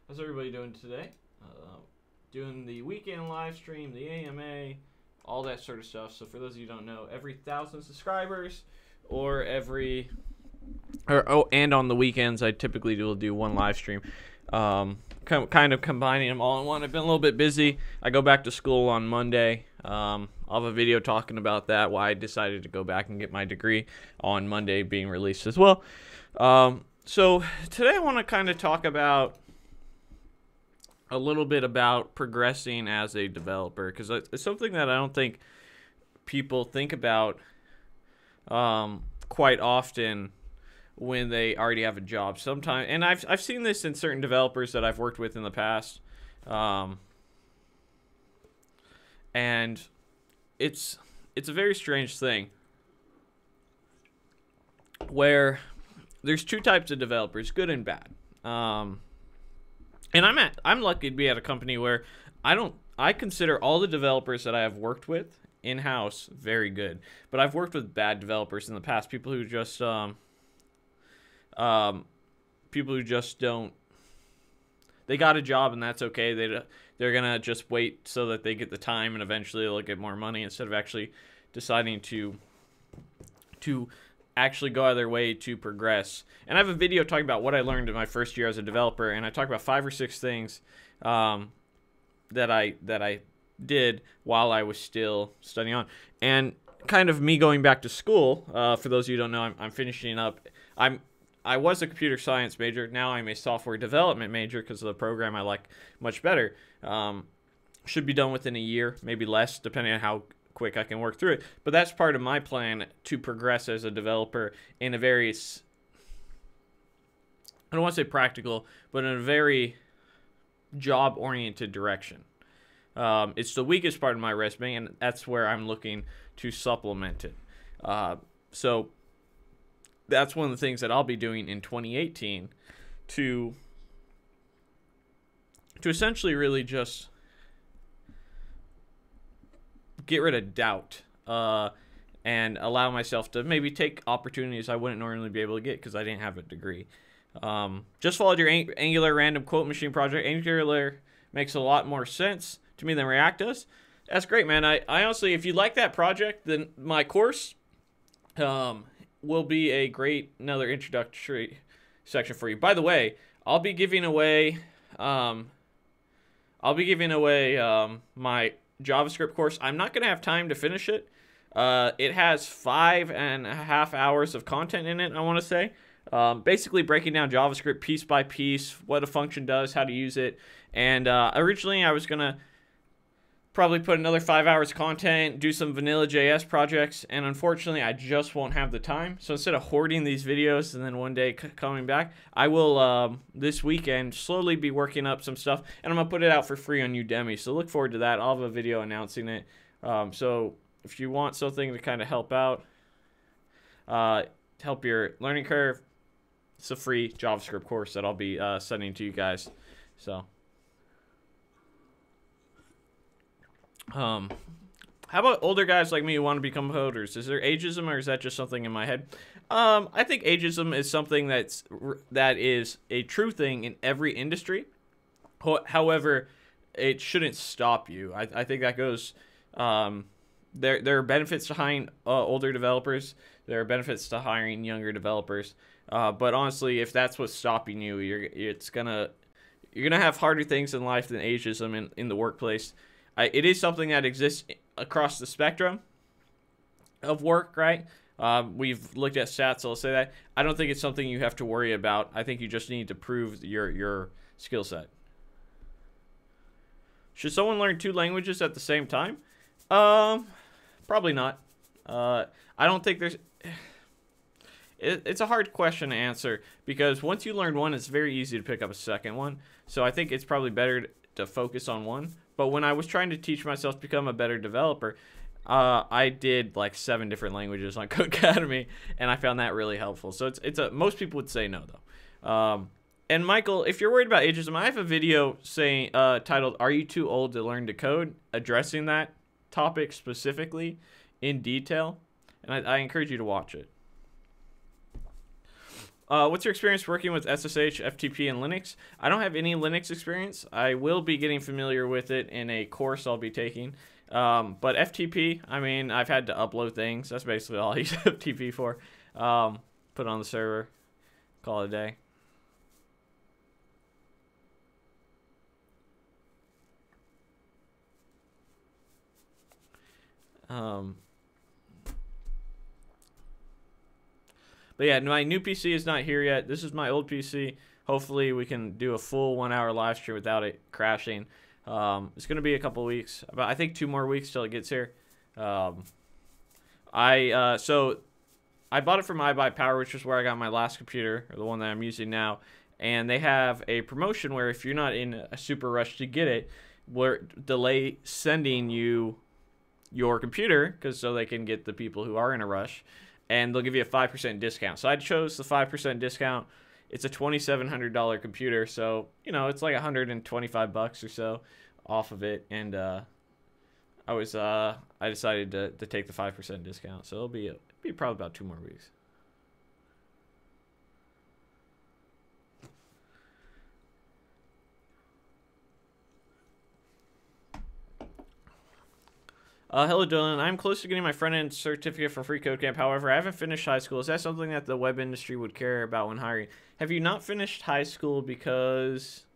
How's everybody doing today? Doing the weekend live stream, the AMA, all that sort of stuff. So for those of you who don't know, every 1,000 subscribers, and on the weekends, I typically will do one live stream. Kind of combining them all in one. I've been a little bit busy. I go back to school on Monday. I'll have a video talking about that, why I decided to go back and get my degree on Monday being released as well. So today I want to kind of talk about a little bit about progressing as a developer, because it's something that I don't think people think about quite often when they already have a job. Sometimes, and I've seen this in certain developers that I've worked with in the past, and it's a very strange thing where there's two types of developers, good and bad. And I'm lucky to be at a company where I consider all the developers that I have worked with in-house very good. But I've worked with bad developers in the past, people who just don't, they got a job and that's okay. They're gonna just wait so that they get the time and eventually they'll get more money instead of actually deciding to actually go out of their way to progress. And I have a video talking about what I learned in my first year as a developer, and I talk about 5 or 6 things that I did while I was still studying on. And kind of me going back to school, for those of you who don't know, I'm finishing up. I was a computer science major. Now I'm a software development major because of the program I like much better. Should be done within a year, maybe less, depending on how quick I can work through it. But that's part of my plan to progress as a developer in a very, I don't want to say practical, but in a very job-oriented direction. It's the weakest part of my resume, and that's where I'm looking to supplement it. So that's one of the things that I'll be doing in 2018 to essentially really just get rid of doubt and allow myself to maybe take opportunities I wouldn't normally be able to get because I didn't have a degree. Just followed your Angular random quote machine project. Angular makes a lot more sense to me than React does. That's great, man. I honestly, if you like that project, then my course will be a great another introductory section for you. By the way, I'll be giving away my JavaScript course. I'm not going to have time to finish it. It has 5.5 hours of content in it, I want to say. Basically breaking down JavaScript piece by piece, what a function does, how to use it. And originally I was going to probably put another 5 hours of content, do some vanilla JS projects, and unfortunately I just won't have the time. So instead of hoarding these videos and then one day coming back, I will this weekend slowly be working up some stuff, and I'm going to put it out for free on Udemy. So look forward to that. I'll have a video announcing it. So if you want something to kind of help out, help your learning curve, it's a free JavaScript course that I'll be sending to you guys. So how about older guys like me who want to become coders? Is there ageism, or is that just something in my head? I think ageism is something that is a true thing in every industry. However, it shouldn't stop you. I think that goes. There are benefits to hiring older developers. There are benefits to hiring younger developers. But honestly, if that's what's stopping you, you're gonna have harder things in life than ageism in the workplace. It is something that exists across the spectrum of work, right? We've looked at stats, so I'll say that. I don't think it's something you have to worry about. I think you just need to prove your skill set. Should someone learn 2 languages at the same time? Probably not. I don't think there's... It's a hard question to answer because once you learn one, it's very easy to pick up a second one. So I think it's probably better to focus on one. But when I was trying to teach myself to become a better developer, I did like 7 different languages on Codecademy, and I found that really helpful. So most people would say no though. And Michael, if you're worried about ageism, I have a video saying titled "Are You Too Old to Learn to Code?" addressing that topic specifically in detail, and I encourage you to watch it. What's your experience working with SSH, FTP, and Linux? I don't have any Linux experience. I will be getting familiar with it in a course I'll be taking. But FTP, I mean, I've had to upload things. That's basically all I use FTP for. Put it on the server, call it a day. But yeah, my new PC is not here yet. This is my old PC. Hopefully we can do a full 1 hour live stream without it crashing. It's going to be a couple weeks, but I think 2 more weeks till it gets here. So I bought it from iBuyPower, which is where I got my last computer, or the one that I'm using now. And they have a promotion where if you're not in a super rush to get it, where delay sending you your computer, because so they can get the people who are in a rush, and they'll give you a 5% discount. So I chose the 5% discount. It's a $2,700 computer, so you know it's like $125 or so off of it, and I decided to take the 5% discount. So it'll be probably about 2 more weeks. Hello, Dylan. I'm close to getting my front-end certificate from FreeCodeCamp. However, I haven't finished high school. Is that something that the web industry would care about when hiring? Have you not finished high school because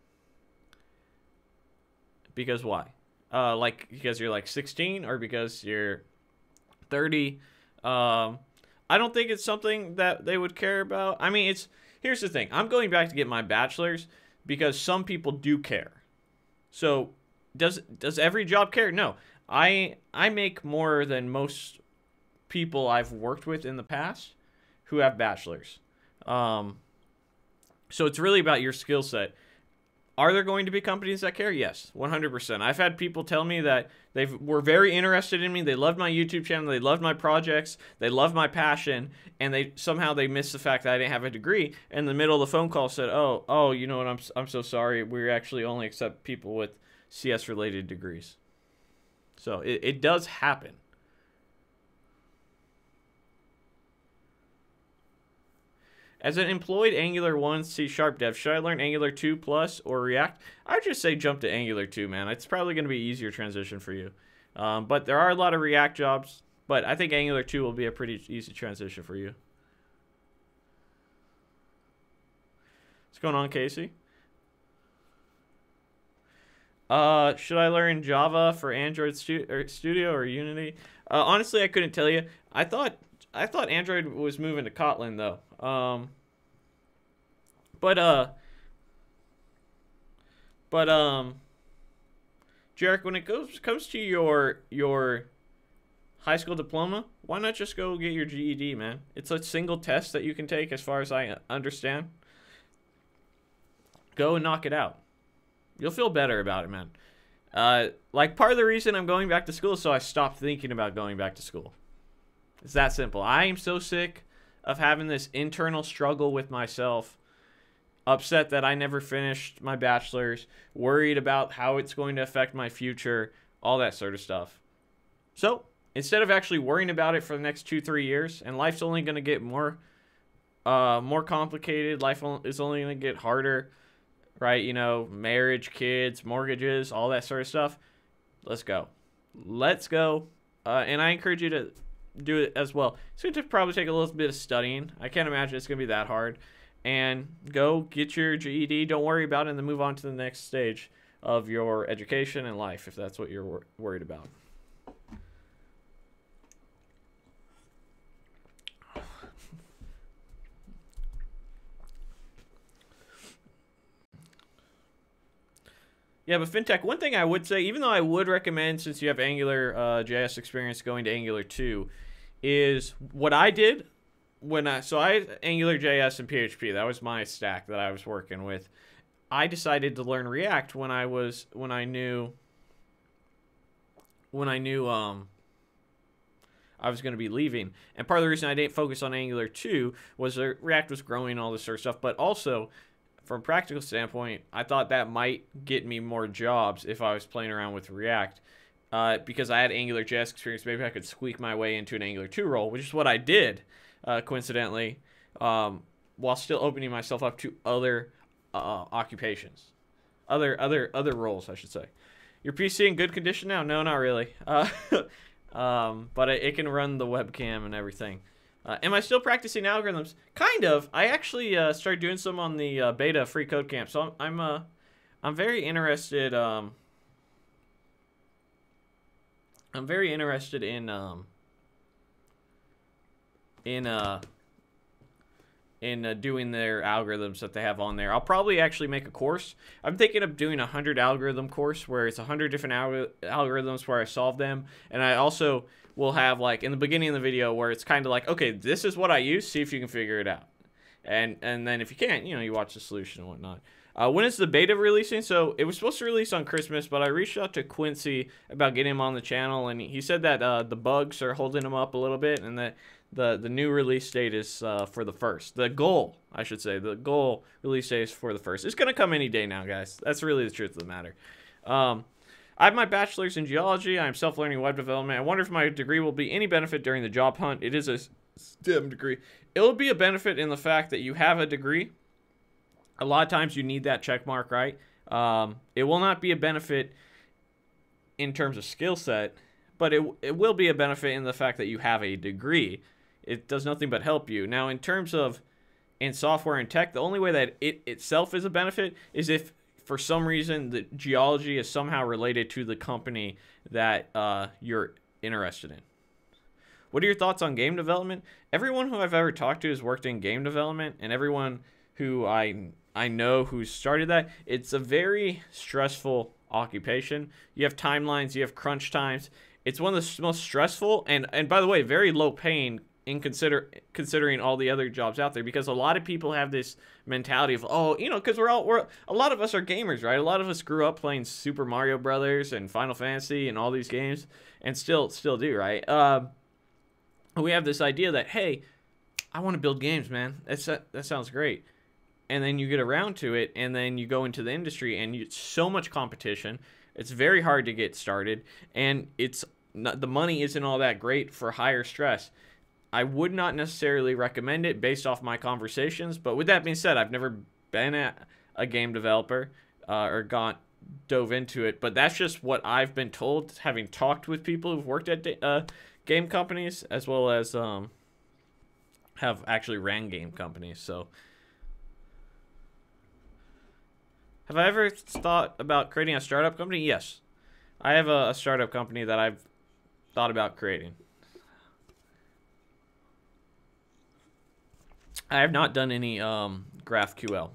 why? Like because you're like 16 or because you're 30? I don't think it's something that they would care about. I mean, here's the thing. I'm going back to get my bachelor's because some people do care. So does every job care? No. I make more than most people I've worked with in the past who have bachelors. So it's really about your skill set. Are there going to be companies that care? Yes, 100%. I've had people tell me that they were very interested in me. They loved my YouTube channel. They loved my projects. They loved my passion. And they somehow missed the fact that I didn't have a degree. In the middle of the phone call said, oh, you know what? I'm so sorry. We actually only accept people with CS-related degrees. So it does happen. As an employed Angular 1 C# dev, should I learn Angular 2 Plus or React? I'd just say jump to Angular 2, man. It's probably going to be an easier transition for you. But there are a lot of React jobs. But I think Angular 2 will be a pretty easy transition for you. What's going on, Casey? Should I learn Java for Android Studio or Unity? Honestly, I couldn't tell you. I thought Android was moving to Kotlin though. Jarek, when it comes to your high school diploma, why not just go get your GED, man? It's a single test that you can take, as far as I understand. Go and knock it out. You'll feel better about it, man. Like, part of the reason I'm going back to school is so I stopped thinking about going back to school. It's that simple. I am so sick of having this internal struggle with myself, upset that I never finished my bachelor's, worried about how it's going to affect my future, all that sort of stuff. So, instead of actually worrying about it for the next 2-3 years, and life's only going to get more complicated, life is only going to get harder, right? You know, marriage, kids, mortgages, all that sort of stuff. Let's go. And I encourage you to do it as well. It's going to probably take a little bit of studying. I can't imagine it's going to be that hard. And go get your GED. Don't worry about it, and then move on to the next stage of your education and life, if that's what you're worried about. Yeah, but FinTech, one thing I would say, even though I would recommend, since you have Angular JS experience, going to Angular 2, is what I did so I had Angular JS and PHP. That was my stack that I was working with. I decided to learn React when I knew I was going to be leaving. And part of the reason I didn't focus on Angular 2 was that React was growing, all this sort of stuff, but also, from a practical standpoint, I thought that might get me more jobs if I was playing around with React. Because I had Angular JS experience, maybe I could squeak my way into an Angular 2 role, which is what I did, coincidentally. while still opening myself up to other occupations, other roles, I should say. Your PC in good condition now? No, not really. But it can run the webcam and everything. Am I still practicing algorithms? Kind of. I actually started doing some on the beta free code camp, so I'm very interested. I'm very interested in doing their algorithms that they have on there. I'll probably actually make a course. I'm thinking of doing a 100 algorithm course where it's 100 different algorithms where I solve them, and I also will have, like, in the beginning of the video where it's kind of like, okay, this is what I use, see if you can figure it out, and then if you can't, you know, you watch the solution and whatnot. When is the beta releasing? So it was supposed to release on Christmas, but I reached out to Quincy about getting him on the channel, and he said that the bugs are holding him up a little bit, and that the new release date is for the 1st. The goal, I should say, the goal release date is for the 1st. It's going to come any day now, guys. That's really the truth of the matter. I have my bachelor's in geology. I am self-learning web development. I wonder if my degree will be any benefit during the job hunt. It is a STEM degree. It will be a benefit in the fact that you have a degree. A lot of times you need that check mark, right? It will not be a benefit in terms of skill set, but it will be a benefit in the fact that you have a degree. It does nothing but help you. Now, in terms of in software and tech, the only way that it itself is a benefit is if for some reason the geology is somehow related to the company that you're interested in. What are your thoughts on game development? Everyone who I've ever talked to has worked in game development, and everyone who I know who started that, it's a very stressful occupation. You have timelines, you have crunch times. It's one of the most stressful and by the way, very low paying in considering all the other jobs out there, because a lot of people have this mentality of, oh, you know, because we're a lot of us are gamers, right? A lot of us grew up playing Super Mario Brothers and Final Fantasy and all these games, and still do, right? We have this idea that, hey, I want to build games, man. That sounds great. And then you get around to it, and then you go into the industry, and it's so much competition. It's very hard to get started, and the money isn't all that great for higher stress. I would not necessarily recommend it based off my conversations, but with that being said, I've never been a game developer or dove into it, but that's just what I've been told, having talked with people who've worked at game companies, as well as have actually ran game companies. So, have I ever thought about creating a startup company? Yes, I have a startup company that I've thought about creating. I have not done any GraphQL.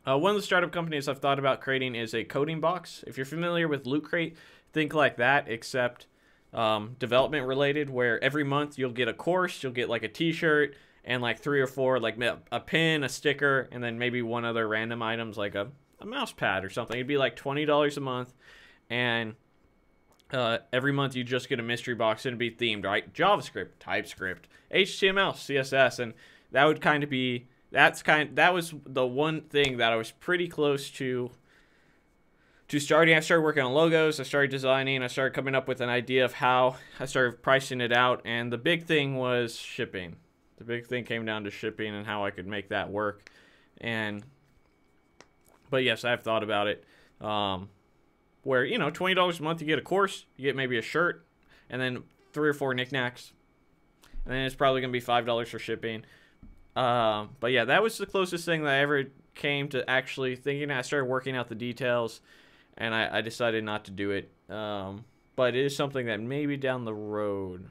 One of the startup companies I've thought about creating is a coding box. If you're familiar with Loot Crate, think like that, except development related, where every month you'll get a course, you'll get like a t-shirt, and like 3 or 4, like a pin, a sticker, and then maybe one other random items like a mouse pad or something. It'd be like $20 a month, and every month you just get a mystery box, and it'd be themed, right? JavaScript, TypeScript, HTML, CSS, and that would kind of be, that was the one thing that I was pretty close to starting. I started working on logos, I started designing, I started coming up with an idea of how I started pricing it out, and the big thing was shipping. The big thing came down to shipping and how I could make that work. But yes, I've thought about it. Where, you know, $20 a month, you get a course, you get maybe a shirt, and then 3 or 4 knickknacks. And then it's probably going to be $5 for shipping. But yeah, that was the closest thing that I ever came to actually thinking. I started working out the details, and I decided not to do it. But it is something that maybe down the road.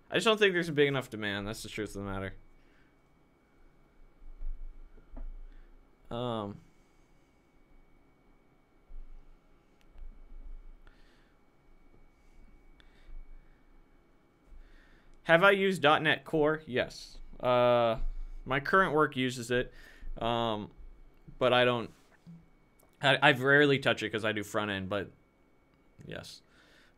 I just don't think there's a big enough demand. That's the truth of the matter. Have I used .NET Core? Yes. My current work uses it, but I don't. I rarely touch it because I do front end. But yes.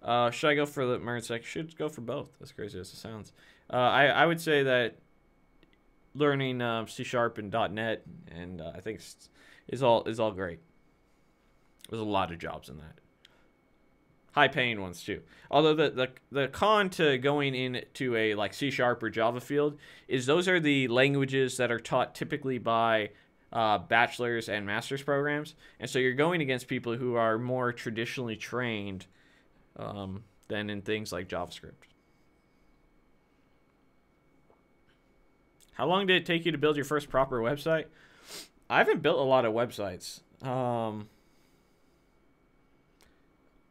Should I go for the Mernsec? Should go for both. As crazy as it sounds. I would say that learning C# and .NET, and I think is all great. There's a lot of jobs in that. high-paying ones too. Although the con to going into a like C# or Java field is those are the languages that are taught typically by bachelor's and master's programs, and so you're going against people who are more traditionally trained than in things like JavaScript. How long did it take you to build your first proper website? I haven't built a lot of websites.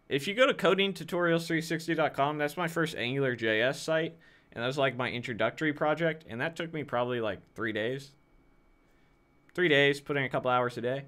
If you go to codingtutorials360.com, that's my first AngularJS site, and that was like my introductory project, and that took me probably like 3 days. 3 days, putting a couple hours a day.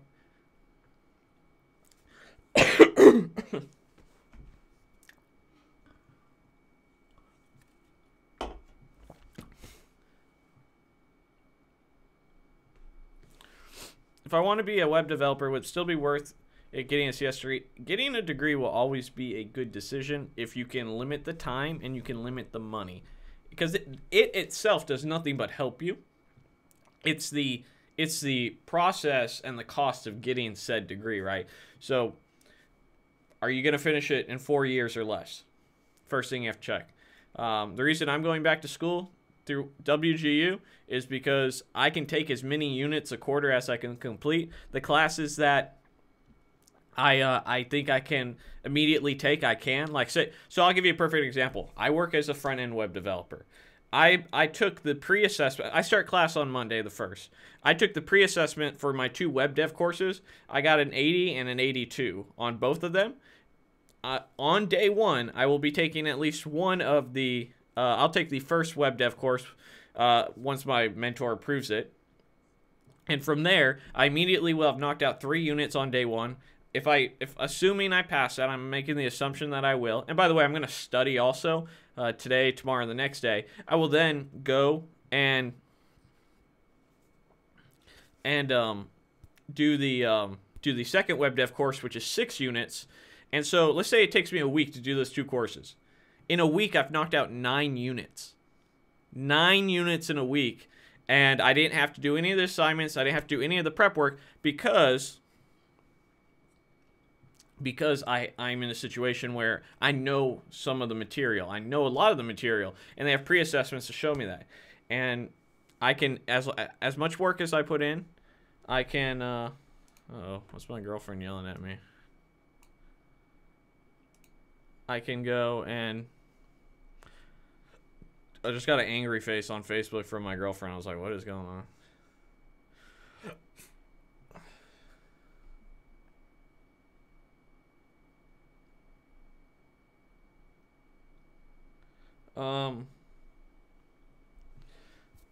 If I want to be a web developer, would it still be worth it getting a CS degree? Getting a degree will always be a good decision if you can limit the time and you can limit the money, because it itself does nothing but help you. It's the process and the cost of getting said degree, right? So are you going to finish it in 4 years or less? First thing you have to check. The reason I'm going back to school through WGU is because I can take as many units a quarter as I can complete. The classes that I think I can immediately take, I can. Like, say, so I'll give you a perfect example. I work as a front-end web developer. I took the pre-assessment. I start class on Monday the 1st. I took the pre-assessment for my 2 web dev courses. I got an 80 and an 82 on both of them. On day 1, I will be taking at least one of the... I'll take the first web dev course once my mentor approves it. And from there, I immediately will have knocked out 3 units on day 1. If assuming I pass that, I'm making the assumption that I will. And by the way, I'm going to study also today, tomorrow, and the next day. I will then go and do the second web dev course, which is 6 units. And so let's say it takes me a week to do those 2 courses. In a week, I've knocked out 9 units. 9 units in a week. And I didn't have to do any of the assignments. I didn't have to do any of the prep work because I'm in a situation where I know some of the material. I know a lot of the material. And they have pre-assessments to show me that. And I can, as much work as I put in, I can... uh-oh, what's my girlfriend yelling at me? I can go and... I just got an angry face on Facebook from my girlfriend. I was like, what is going on?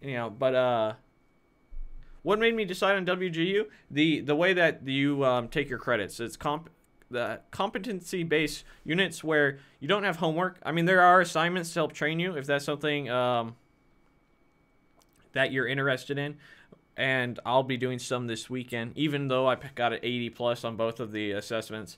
Anyhow, but what made me decide on WGU? The way that you take your credits. It's the competency-based units where you don't have homework. I mean, there are assignments to help train you if that's something that you're interested in. And I'll be doing some this weekend, even though I got an 80 plus on both of the assessments,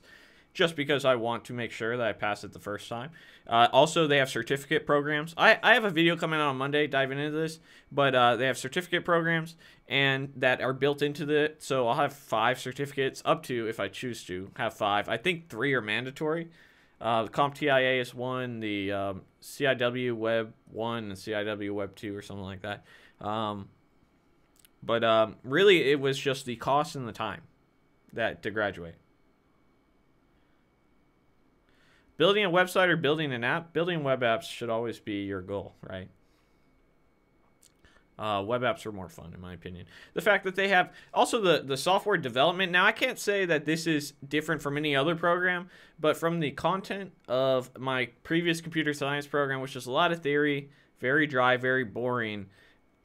just because I want to make sure that I pass it the first time. Also, they have certificate programs. I have a video coming out on Monday diving into this, but they have certificate programs and that are built into the... So I'll have 5 certificates, up to, if I choose to, have 5. I think 3 are mandatory. The CompTIA is 1, the CIW Web 1 and CIW Web 2 or something like that. But really, it was just the cost and the time to graduate. Building a website or building an app? Building web apps should always be your goal, right? Web apps are more fun, in my opinion. The fact that they have... Also, the software development. Now, I can't say that this is different from any other program, but from the content of my previous computer science program, which is a lot of theory, very dry, very boring,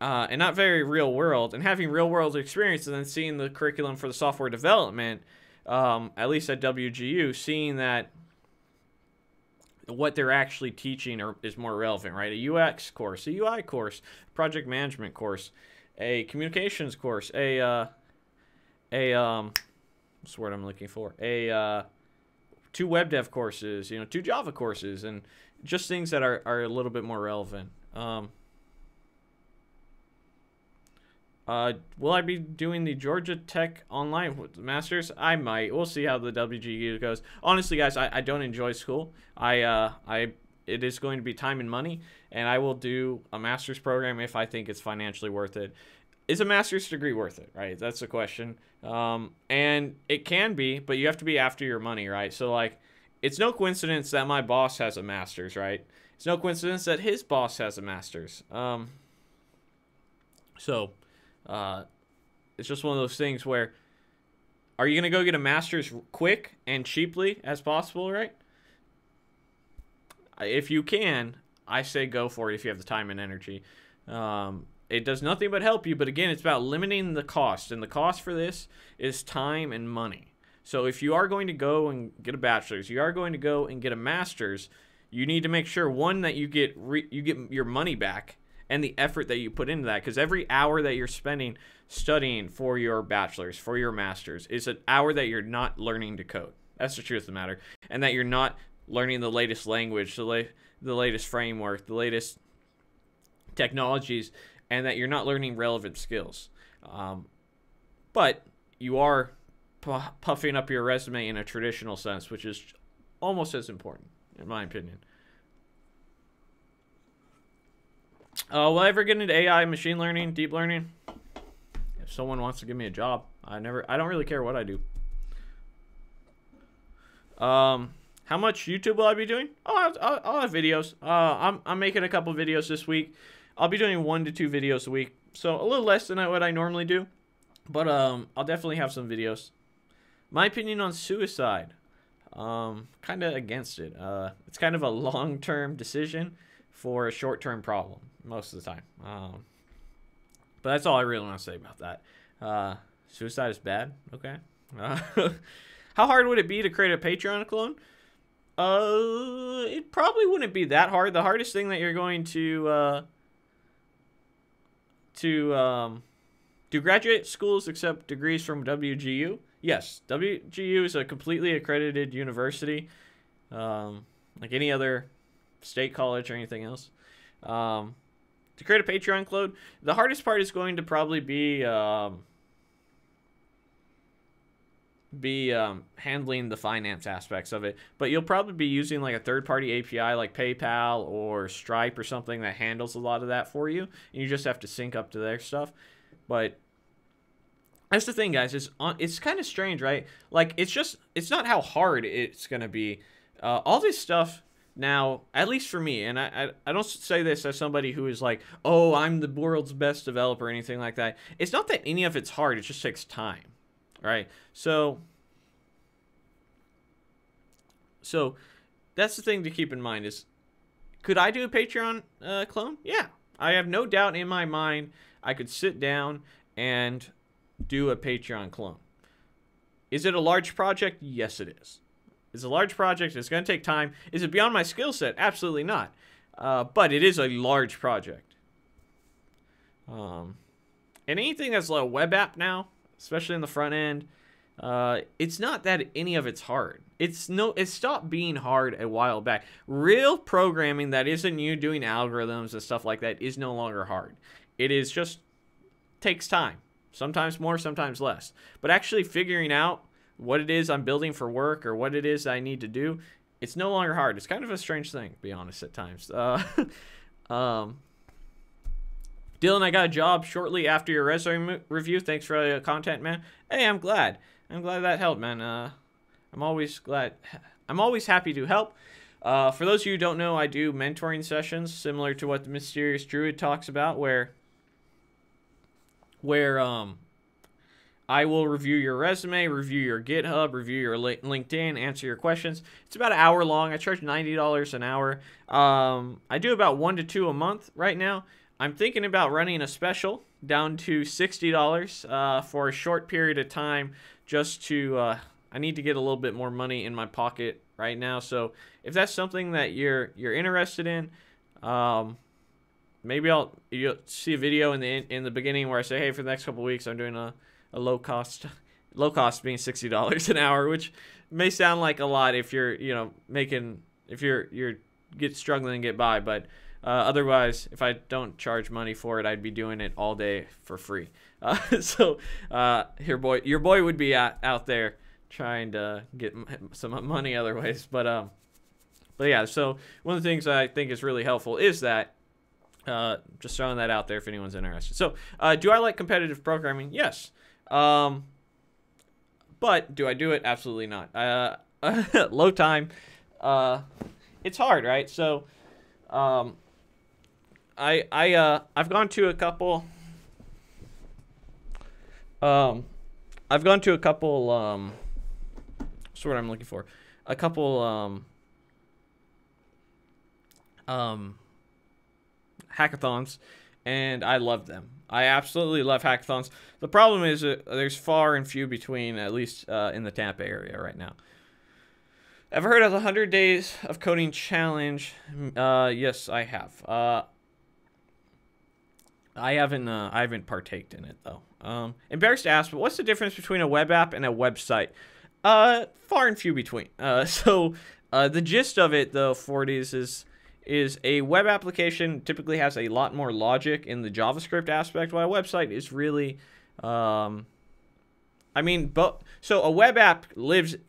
and not very real world, and having real world experience and then seeing the curriculum for the software development, at least at WGU, seeing that what they're actually teaching is more relevant, right? A UX course, a UI course, project management course, a communications course, what's the word I'm looking for? 2 web dev courses, 2 Java courses, and just things that are a little bit more relevant. Will I be doing the Georgia Tech online with the Masters? I might. We'll see how the WGU goes. Honestly, guys, I don't enjoy school. It is going to be time and money, and I will do a master's program if I think it's financially worth it. Is a master's degree worth it, right? That's the question. And it can be, but you have to be after your money, right? So, like, it's no coincidence that my boss has a master's, right? It's no coincidence that his boss has a master's. It's just one of those things where, are you going to go get a master's quick and cheaply as possible, right? If you can, I say go for it if you have the time and energy. It does nothing but help you, but again, it's about limiting the cost, and the cost for this is time and money. So if you are going to go and get a bachelor's, you are going to go and get a master's, you need to make sure, one, that you get your money back and the effort that you put into that, because every hour that you're spending studying for your bachelor's, for your master's, is an hour that you're not learning to code. That's the truth of the matter. And that you're not learning the latest language, the latest framework, the latest technologies, and that you're not learning relevant skills. But you are puffing up your resume in a traditional sense, which is almost as important, in my opinion. Will I ever get into AI, machine learning, deep learning? If someone wants to give me a job, I don't really care what I do. How much YouTube will I be doing? I'll have videos. I'm making a couple videos this week. I'll be doing 1 to 2 videos a week, so a little less than what I normally do, but I'll definitely have some videos. My opinion on suicide, kind of against it. It's kind of a long-term decision for a short-term problem most of the time. But that's all I really want to say about that. Suicide is bad. Okay. How hard would it be to create a Patreon clone? It probably wouldn't be that hard. The hardest thing that you're going to do graduate schools accept degrees from WGU? Yes, WGU is a completely accredited university, like any other state college or anything else. To create a Patreon clone, the hardest part is going to probably be handling the finance aspects of it, but you'll probably be using like a third-party API like PayPal or Stripe or something that handles a lot of that for you, and you just have to sync up to their stuff. But that's the thing, guys. It's kind of strange, right? Like, it's not how hard it's gonna be. All this stuff now, at least for me, and I don't say this as somebody who is like, oh, I'm the world's best developer or anything like that. It's not that any of it's hard. It just takes time. Right, so that's the thing to keep in mind is, could I do a Patreon clone? Yeah, I have no doubt in my mind I could sit down and do a Patreon clone. Is it a large project? Yes, it is. It's a large project. It's going to take time. Is it beyond my skill set? Absolutely not. But it is a large project. And anything that's like a web app now, especially in the front end, it's not that any of it's hard. It stopped being hard a while back. Real programming that isn't you doing algorithms and stuff like that is no longer hard. It is just takes time. Sometimes more, sometimes less. But actually figuring out what it is I'm building for work or what it is I need to do, it's no longer hard. It's kind of a strange thing, to be honest, at times. Dylan, I got a job shortly after your resume review. Thanks for the content, man. Hey, I'm glad. I'm glad that helped, man. I'm always glad. I'm always happy to help. For those of you who don't know, I do mentoring sessions similar to what the Mysterious Druid talks about, where I will review your resume, review your GitHub, review your LinkedIn, answer your questions. It's about an hour long. I charge $90 an hour. I do about 1 to 2 a month right now. I'm thinking about running a special down to $60 for a short period of time, just to I need to get a little bit more money in my pocket right now. So if that's something that you're interested in, maybe you'll see a video in the beginning where I say, hey, for the next couple of weeks I'm doing a low cost being $60 an hour, which may sound like a lot if you're struggling to get by, but otherwise, if I don't charge money for it, I'd be doing it all day for free. Your boy would be out there trying to get some money other ways. But yeah, so one of the things I think is really helpful is that, just throwing that out there if anyone's interested. So, do I like competitive programming? Yes. But do I do it? Absolutely not. Low time. It's hard, right? So, I've gone to a couple. I've gone to a couple. What's the word I'm looking for? A couple. Hackathons, and I love them. I absolutely love hackathons. The problem is there's far and few between, at least in the Tampa area right now. Ever heard of the 100 Days of Coding Challenge? Yes, I have. I haven't partaked in it though. Embarrassed to ask, but what's the difference between a web app and a website? Far and few between. So the gist of it, though, 40s is a web application typically has a lot more logic in the JavaScript aspect, while a website is really, so a web app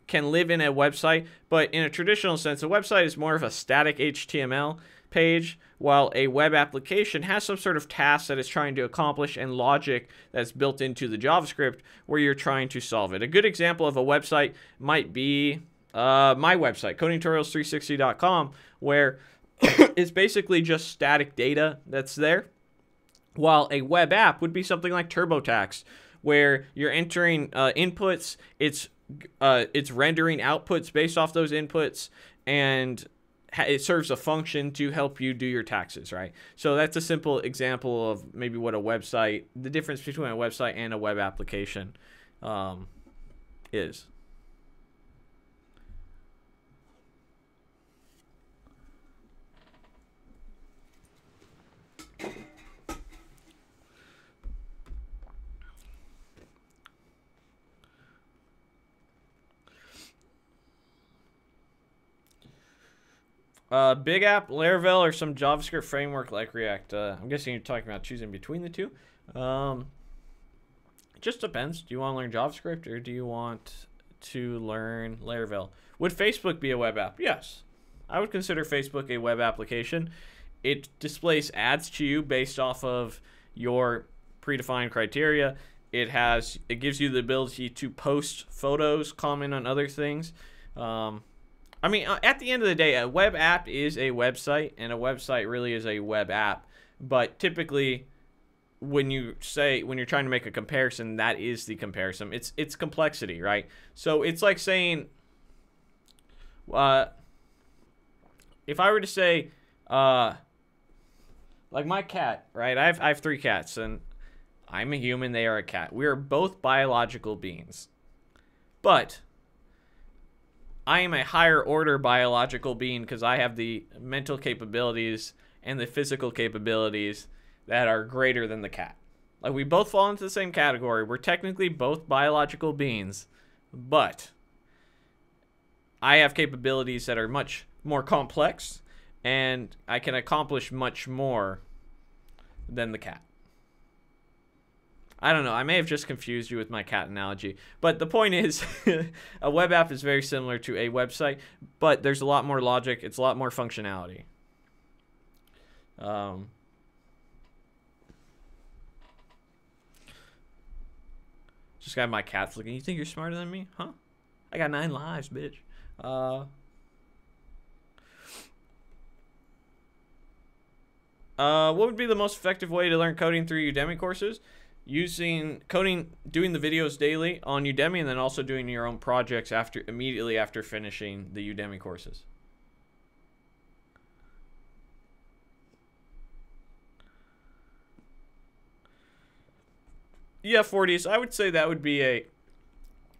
can live in a website, but in a traditional sense, a website is more of a static HTML page, while a web application has some sort of task that it's trying to accomplish and logic that's built into the JavaScript where you're trying to solve it. A good example of a website might be my website, codingtutorials360.com, where it's basically just static data that's there, while a web app would be something like TurboTax, where you're entering inputs, it's rendering outputs based off those inputs, and it serves a function to help you do your taxes, right? So that's a simple example of maybe what a website, the difference between a website and a web application is. Big App, Laravel, or some JavaScript framework like React. I'm guessing you're talking about choosing between the two. It just depends. Do you want to learn JavaScript or do you want to learn Laravel? Would Facebook be a web app? Yes. I would consider Facebook a web application. It displays ads to you based off of your predefined criteria. It gives you the ability to post photos, comment on other things. At the end of the day, a web app is a website, and a website really is a web app. But typically, when you're trying to make a comparison, that is the comparison. It's complexity, right? So it's like saying, if I were to say, like my cat, right? I have 3 cats, and I'm a human. They are a cat. We are both biological beings, but I am a higher order biological being because I have the mental capabilities and the physical capabilities that are greater than the cat. Like, we both fall into the same category. We're technically both biological beings, but I have capabilities that are much more complex, and I can accomplish much more than the cat. I don't know. I may have just confused you with my cat analogy. But the point is, a web app is very similar to a website, but there's a lot more logic. It's a lot more functionality. Just got my cats looking. You think you're smarter than me? Huh? I got 9 lives, bitch. What would be the most effective way to learn coding through Udemy courses? Using coding, doing the videos daily on Udemy, and then also doing your own projects immediately after finishing the Udemy courses. Yeah, 40s. I would say that would be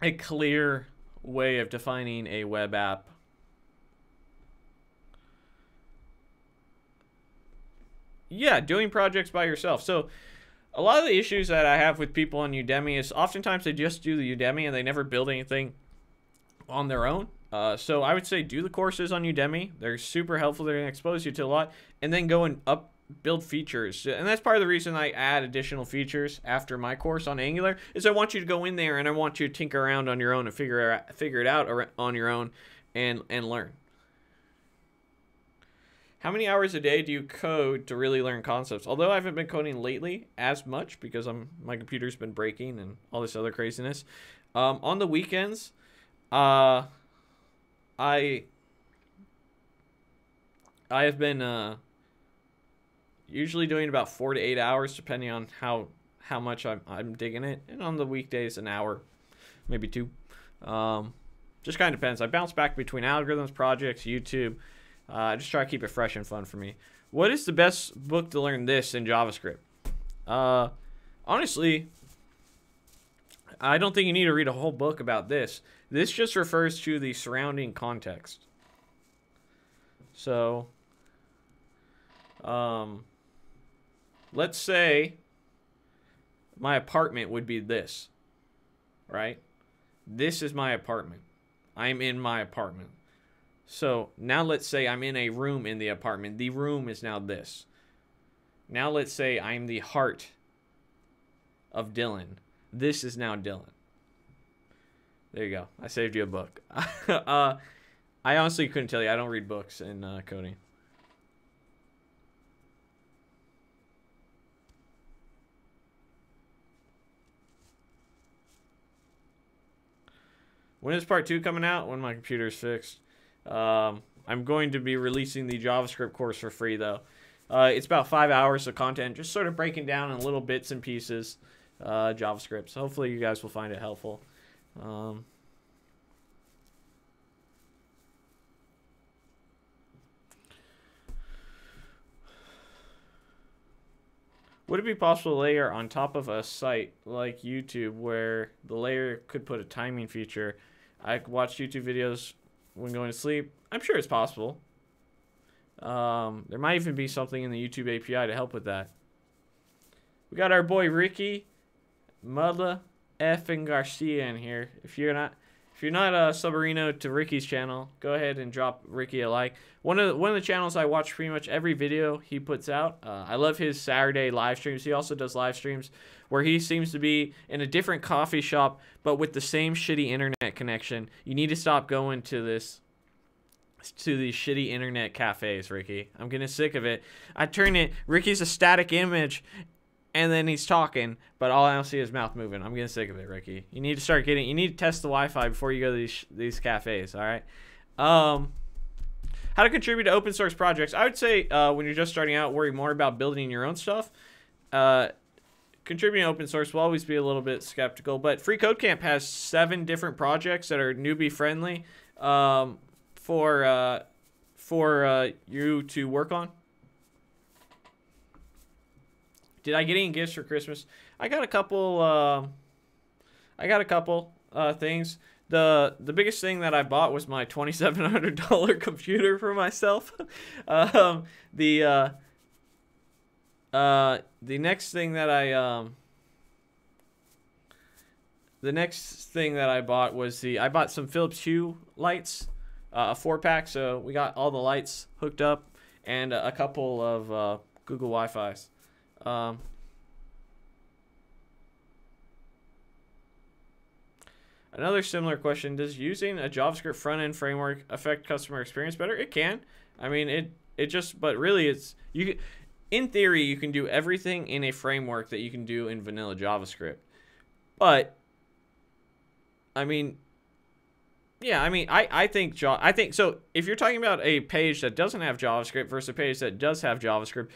a clear way of defining a web app. Yeah, doing projects by yourself. So a lot of the issues that I have with people on Udemy is oftentimes they just do the Udemy and they never build anything on their own. So I would say do the courses on Udemy. They're super helpful. They're going to expose you to a lot. And then go and build features, and that's part of the reason I add additional features after my course on Angular, is I want you to go in there and I want you to tinker around on your own and figure it out on your own and learn. How many hours a day do you code to really learn concepts? Although I haven't been coding lately as much because my computer's been breaking and all this other craziness. On the weekends, I have been usually doing about 4 to 8 hours, depending on how much I'm digging it. And on the weekdays, an hour, maybe 2. Just kind of depends. I bounce back between algorithms, projects, YouTube. I just try to keep it fresh and fun for me. What is the best book to learn this in JavaScript? Honestly, I don't think you need to read a whole book about this. This just refers to the surrounding context. So, let's say my apartment would be this, right? This is my apartment. I'm in my apartment. So now let's say I'm in a room in the apartment. The room is now this. Now let's say I'm the heart of Dylan. This is now Dylan. There you go. I saved you a book. I honestly couldn't tell you. I don't read books in coding. When is part 2 coming out? When my computer's fixed. I'm going to be releasing the JavaScript course for free, though. It's about 5 hours of content, just sort of breaking down in little bits and pieces JavaScript. So hopefully you guys will find it helpful. Would it be possible to layer on top of a site like YouTube where the layer could put a timing feature? I watch YouTube videos when going to sleep. I'm sure it's possible. There might even be something in the YouTube API to help with that. We got our boy Ricky Mudla effing Garcia in here. If you're not a Submarino to Ricky's channel, go ahead and drop Ricky a like. One of the channels I watch pretty much every video he puts out. I love his Saturday live streams. He also does live streams where he seems to be in a different coffee shop, but with the same shitty internet connection. You need to stop going to these shitty internet cafes, Ricky. I'm getting sick of it. I turn it. Ricky's a static image, and then he's talking, but all I don't see is his mouth moving. I'm getting sick of it, Ricky. You need to you need to test the Wi-Fi before you go to these cafes, all right? How to contribute to open source projects. I would say when you're just starting out, worry more about building your own stuff. Contributing to open source will always be a little bit skeptical, but Free Code Camp has 7 different projects that are newbie friendly for you to work on. Did I get any gifts for Christmas? I got a couple. Things. The biggest thing that I bought was my $2,700 computer for myself. The next thing that I bought was I bought some Philips Hue lights, a 4-pack. So we got all the lights hooked up and a couple of Google Wi-Fi's. Another similar question: does using a JavaScript front-end framework affect customer experience better? It can. I mean, but really, in theory, you can do everything in a framework that you can do in vanilla JavaScript. But I mean, yeah, I mean, I think so. If you're talking about a page that doesn't have JavaScript versus a page that does have JavaScript,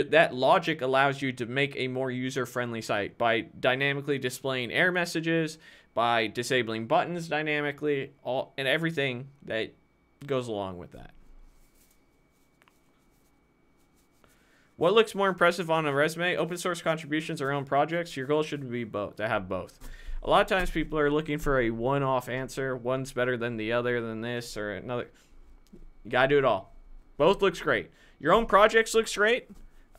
that logic allows you to make a more user-friendly site by dynamically displaying error messages, by disabling buttons dynamically, and everything that goes along with that. What looks more impressive on a resume? Open source contributions or own projects? Your goal should be both, to have both. A lot of times people are looking for a one-off answer. One's better than the other, than this or another. You gotta do it all. Both looks great. Your own projects looks great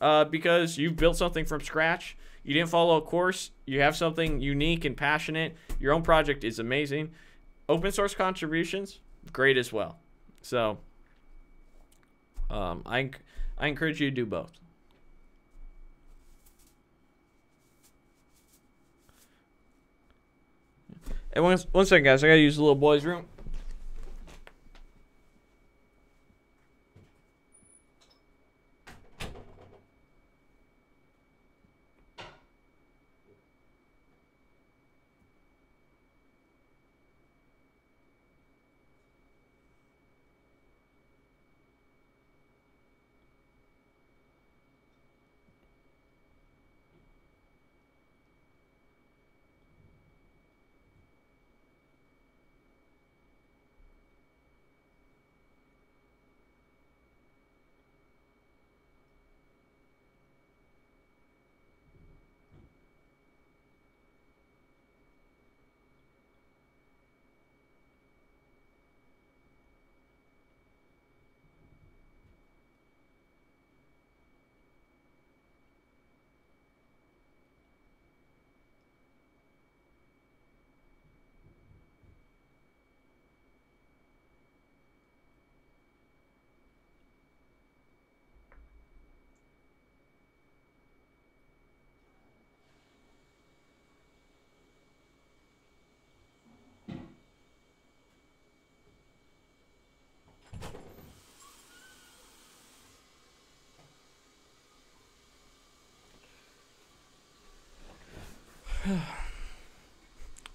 because you've built something from scratch. You didn't follow a course. You have something unique and passionate. Your own project is amazing. Open source contributions, great as well. So I encourage you to do both. Hey, one second, guys. I gotta use the little boy's room.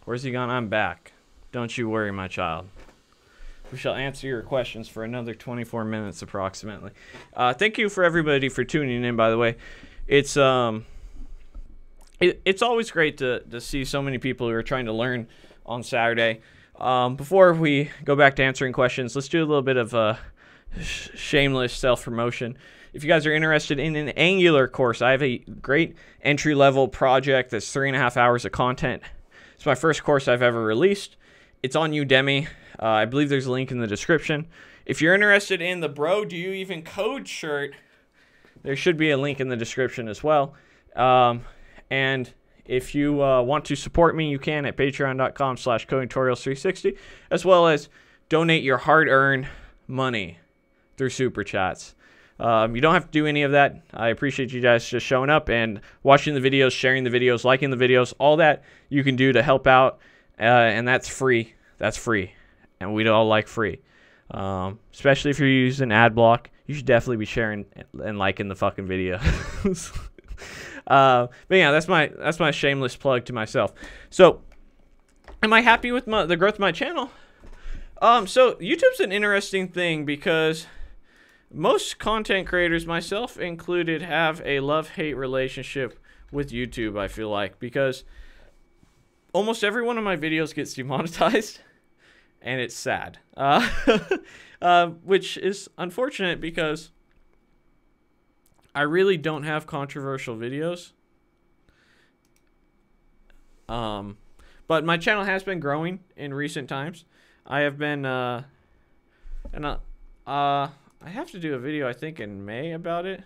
Where's he gone? I'm back. Don't you worry, my child. We shall answer your questions for another 24 minutes approximately. Thank you for everybody for tuning in, by the way. It's it's always great to see so many people who are trying to learn on Saturday. Before we go back to answering questions, let's do a little bit of shameless self-promotion. If you guys are interested in an Angular course, I have a great entry-level project that's 3.5 hours of content. It's my first course I've ever released. It's on Udemy. I believe there's a link in the description. If you're interested in the Bro, Do You Even Code shirt, there should be a link in the description as well. And if you want to support me, you can at patreon.com/codingtutorials360, as well as donate your hard-earned money through Super Chats. You don't have to do any of that. I appreciate you guys just showing up and watching the videos, sharing the videos, liking the videos, all that you can do to help out, and that's free. That's free, and we'd all like free. Especially if you're using ad block, you should definitely be sharing and liking the fucking videos. But yeah, that's my shameless plug to myself. So, am I happy with the growth of my channel? So YouTube's an interesting thing because most content creators, myself included, have a love-hate relationship with YouTube, I feel like, because almost every one of my videos gets demonetized, and it's sad. Which is unfortunate because I really don't have controversial videos. But my channel has been growing in recent times. I have been, I have to do a video, I think, in May about it.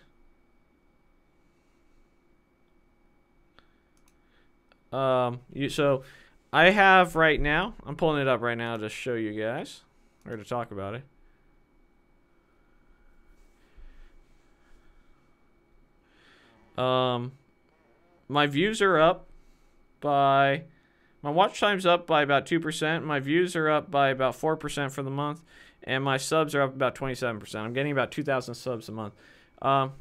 So I have right now, I'm pulling it up right now to show you guys, or to talk about it. My views are up by, my watch time's up by about 2%. My views are up by about 4% for the month. And my subs are up about 27%. I'm getting about 2,000 subs a month. How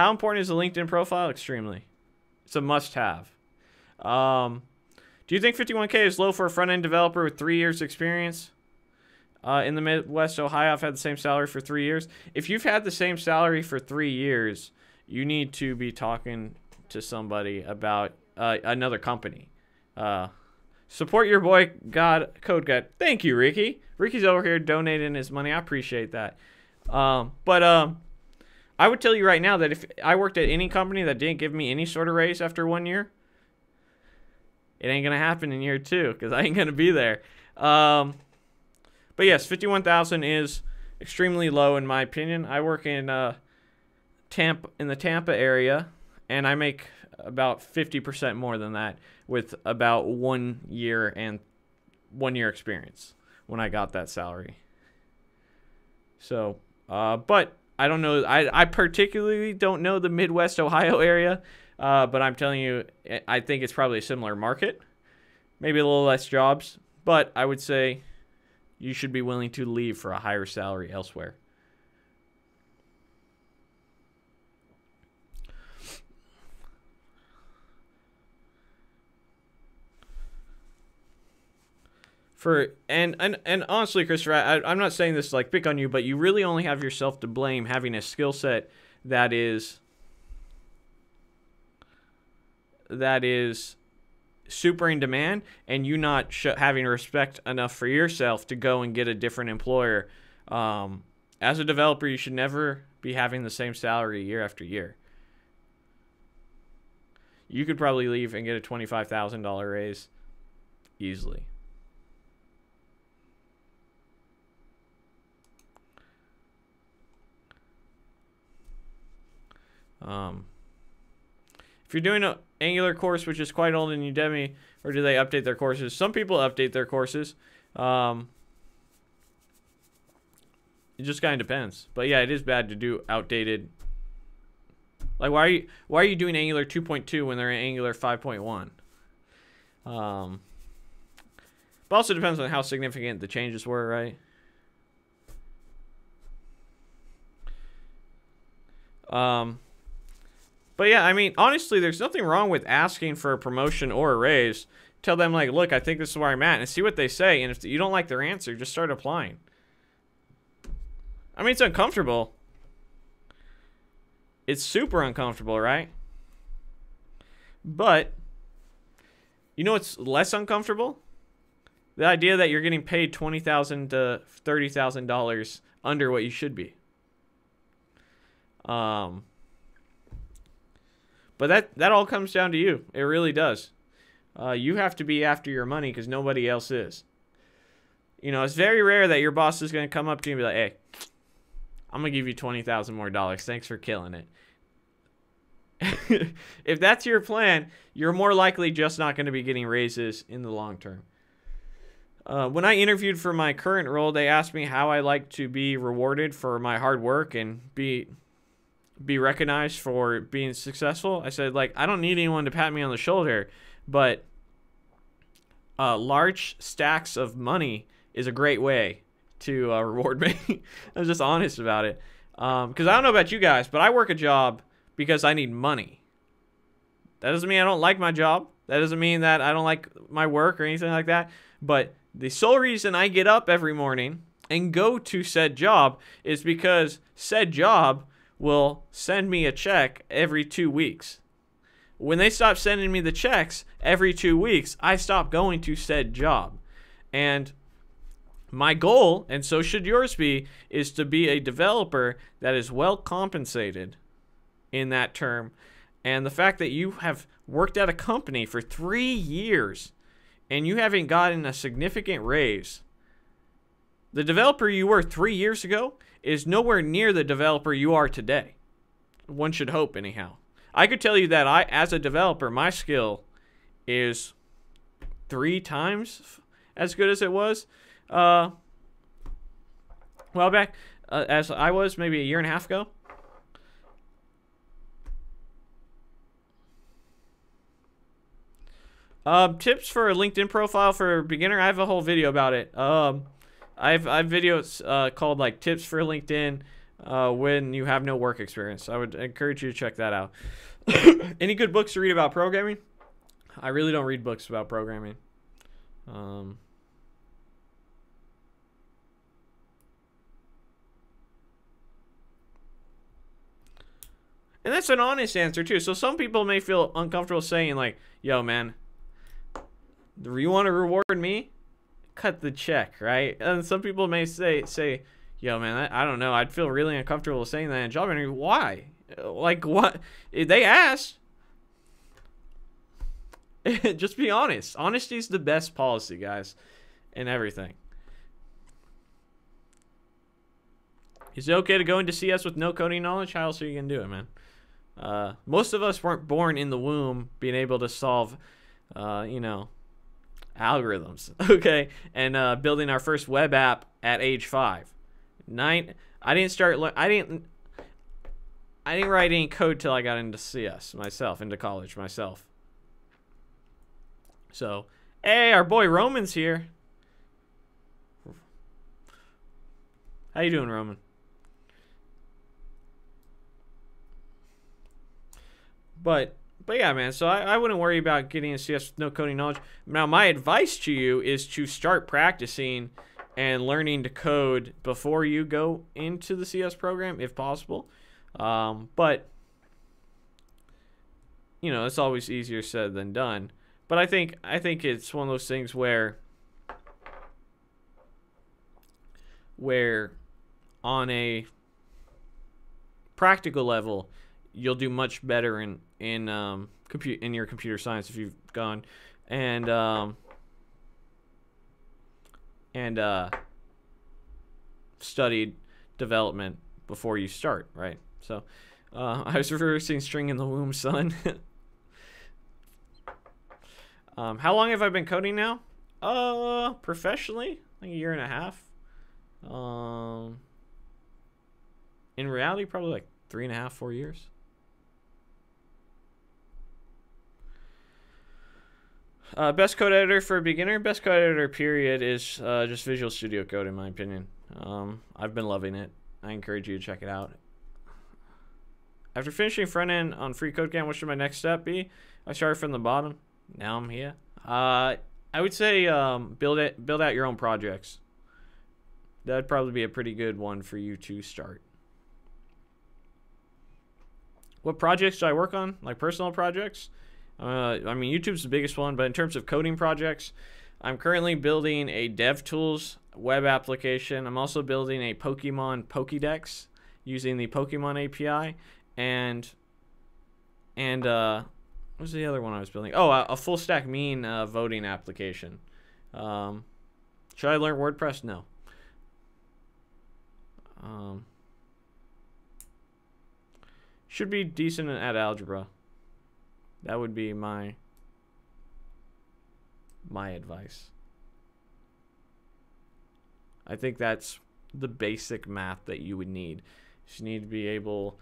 important is a LinkedIn profile? Extremely. It's a must-have. Do you think 51K is low for a front-end developer with 3 years experience? In the Midwest, Ohio, I've had the same salary for 3 years. If you've had the same salary for 3 years, you need to be talking to somebody about another company. Support your boy, Code God. Thank you, Ricky. Ricky's over here donating his money. I appreciate that. I would tell you right now that if I worked at any company that didn't give me any sort of raise after 1 year, it ain't going to happen in year 2 because I ain't going to be there. But yes, 51,000 is extremely low in my opinion. I work in the Tampa area, and I make about 50% more than that with about 1 year and 1 year experience when I got that salary. So, but I don't know. I particularly don't know the Midwest Ohio area. But I'm telling you, I think it's probably a similar market. Maybe a little less jobs. But I would say you should be willing to leave for a higher salary elsewhere. And honestly, Christopher, I'm not saying this to like pick on you, but you really only have yourself to blame having a skill set that is super in demand, and you not having respect enough for yourself to go and get a different employer. As a developer, you should never be having the same salary year after year. You could probably leave and get a $25,000 raise easily. If you're doing an Angular course, which is quite old in Udemy, or do they update their courses? Some people update their courses. It just kind of depends. But yeah, it is bad to do outdated. Like, why are you doing Angular 2.2 when they're in Angular 5.1? But also depends on how significant the changes were, right? But yeah, I mean, honestly, there's nothing wrong with asking for a promotion or a raise. Tell them, like, look, I think this is where I'm at, and see what they say. And if you don't like their answer, just start applying. I mean, it's uncomfortable. It's super uncomfortable, right? But you know what's less uncomfortable? The idea that you're getting paid $20,000 to $30,000 under what you should be. But that all comes down to you. It really does. You have to be after your money because nobody else is. You know, it's very rare that your boss is going to come up to you and be like, hey, I'm going to give you $20,000 more. Thanks for killing it. If that's your plan, you're more likely just not going to be getting raises in the long term. When I interviewed for my current role, they asked me how I like to be rewarded for my hard work and be recognized for being successful. I said, like, I don't need anyone to pat me on the shoulder, but large stacks of money is a great way to reward me. I was just honest about it. Because I don't know about you guys, but I work a job because I need money. That doesn't mean I don't like my job. That doesn't mean that I don't like my work or anything like that. But the sole reason I get up every morning and go to said job is because said job will send me a check every 2 weeks. When they stop sending me the checks every 2 weeks, I stop going to said job. And my goal, and so should yours be, is to be a developer that is well compensated in that term. And the fact that you have worked at a company for 3 years and you haven't gotten a significant raise. The developer you were 3 years ago is nowhere near the developer you are today. One should hope, anyhow. I could tell you that as a developer, my skill is 3 times as good as it was well back, as I was maybe a year and a half ago. Tips for a LinkedIn profile for a beginner. I have a whole video about it. I have videos called like tips for LinkedIn when you have no work experience. I would encourage you to check that out. Any good books to read about programming? I really don't read books about programming. And that's an honest answer too. So some people may feel uncomfortable saying like, yo man, do you want to reward me? Cut the check, right? And some people may say, yo man, I don't know, I'd feel really uncomfortable saying that in a job interview. Why? Like, what? They asked. Just be honest. Honesty is the best policy, guys, in everything. Is it okay to go into CS with no coding knowledge? How else are you gonna do it, man? Most of us weren't born in the womb being able to solve, you know, algorithms, okay, and building our first web app at age 5. I I didn't write any code till I got into CS myself, into college myself. So, hey, our boy Roman's here. How you doing, Roman? But yeah, man, so I wouldn't worry about getting a CS with no coding knowledge. Now, my advice to you is to start practicing and learning to code before you go into the CS program, if possible. But, you know, it's always easier said than done. But I think it's one of those things where on a practical level, you'll do much better in your computer science if you've gone and studied development before you start, right? So I was reversing string in the womb, son. How long have I been coding now? Professionally, like a year and a half. In reality, probably like 3.5, 4 years. Best code editor for a beginner? Best code editor, period, is just Visual Studio Code, in my opinion. I've been loving it. I encourage you to check it out. After finishing front end on Free Code Camp, what should my next step be? I started from the bottom. Now I'm here. I would say build out your own projects. That'd probably be a pretty good one for you to start. What projects do I work on? Like personal projects? I mean, YouTube's the biggest one, but in terms of coding projects, I'm currently building a DevTools web application. I'm also building a Pokemon Pokédex using the Pokemon API, and what was the other one I was building? Oh, a full stack mean voting application. Should I learn WordPress? No. Should be decent at algebra. That would be my advice. I think that's the basic math that you would need. You need to be able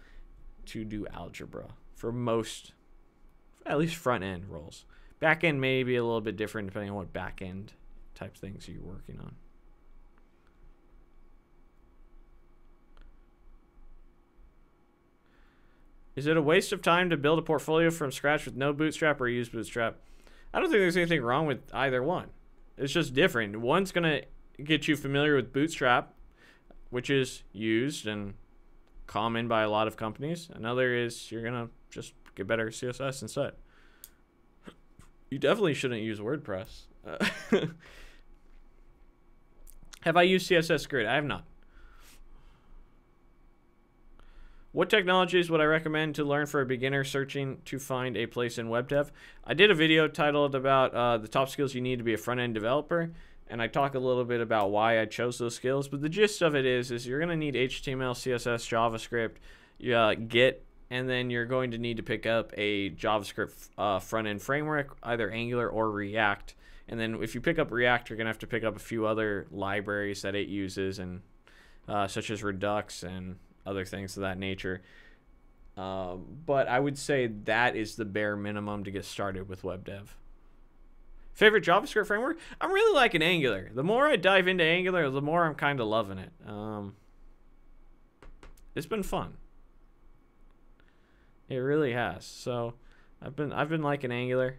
to do algebra for most, at least front end roles. Back end may be a little bit different depending on what back end type things you're working on. Is it a waste of time to build a portfolio from scratch with no Bootstrap or use Bootstrap? I don't think there's anything wrong with either one. It's just different. One's going to get you familiar with Bootstrap, which is used and common by a lot of companies. Another is you're going to just get better CSS instead. You definitely shouldn't use WordPress. Have I used CSS Grid? I have not. What technologies would I recommend to learn for a beginner searching to find a place in web dev? I did a video titled about the top skills you need to be a front-end developer, and I talk a little bit about why I chose those skills. But the gist of it is you're going to need HTML, CSS, JavaScript, Git, and then you're going to need to pick up a JavaScript front-end framework, either Angular or React. And then if you pick up React, you're going to have to pick up a few other libraries that it uses, and such as Redux and other things of that nature. But I would say that is the bare minimum to get started with web dev. Favorite JavaScript framework? I'm really liking Angular. The more I dive into Angular, the more I'm kind of loving it. It's been fun. It really has. So I've been liking Angular.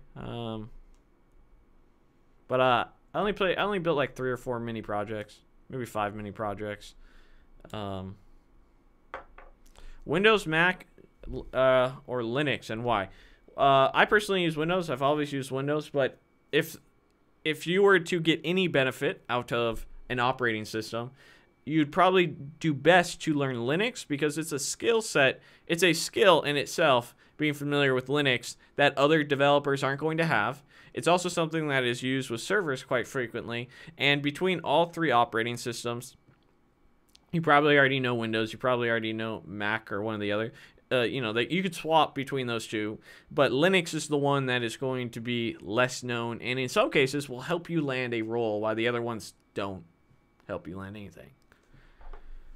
But I only built like 3 or 4 mini projects, maybe 5 mini projects. Windows, Mac, or Linux, and why? I personally use Windows. I've always used Windows, but if you were to get any benefit out of an operating system, you'd probably do best to learn Linux, because it's a skill set. It's a skill in itself, being familiar with Linux, that other developers aren't going to have. It's also something that is used with servers quite frequently, and between all 3 operating systems, you probably already know Windows, you probably already know Mac or one of the other. You know, that you could swap between those 2, but Linux is the one that is going to be less known, and in some cases will help you land a role, while the other ones don't help you land anything.